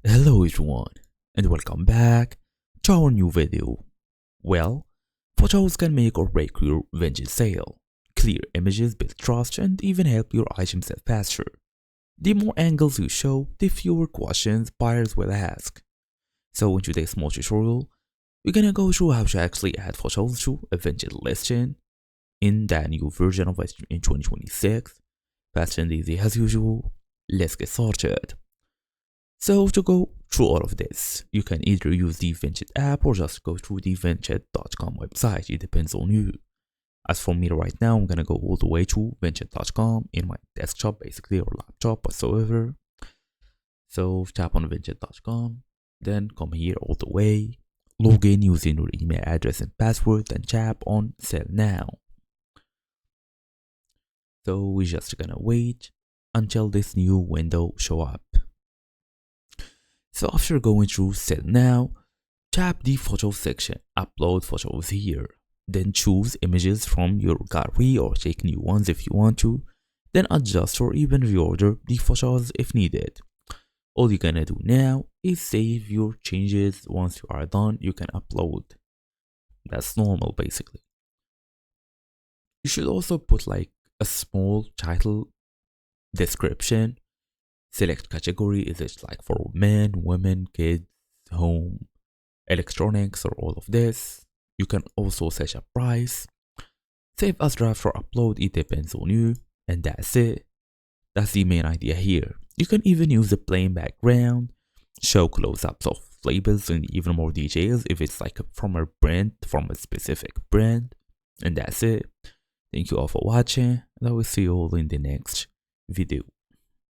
Hello everyone, and welcome back to our new video. Well, photos can make or break your Vinted sale. Clear images build trust and even help your item sell faster. The more angles you show, the fewer questions buyers will ask. So in today's small tutorial, we're gonna go through how to actually add photos to a Vinted listing in the new version of it in 2026. Fast and easy as usual. Let's get started. So to go through all of this, you can either use the Vinted app or just go through the Vinted.com website. It depends on you. As for me right now, I'm gonna go all the way to Vinted.com in my desktop basically or laptop whatsoever. So tap on Vinted.com, then come here all the way, log in using your email address and password, then tap on Sell Now. So we're just gonna wait until this new window show up. So after going through Sell Now, tap the photo section, upload photos here. Then choose images from your gallery or take new ones if you want to. Then adjust or even reorder the photos if needed. All you're gonna do now is save your changes. Once you are done, you can upload. That's normal basically. You should also put like a small title, description. Select category, is it like for men, women, kids, home, electronics, or all of this. You can also set a price. Save as draft for upload, it depends on you. And that's it. That's the main idea here. You can even use a plain background, show close-ups of labels and even more details if it's like from a brand, from a specific brand. And that's it. Thank you all for watching, and I will see you all in the next video.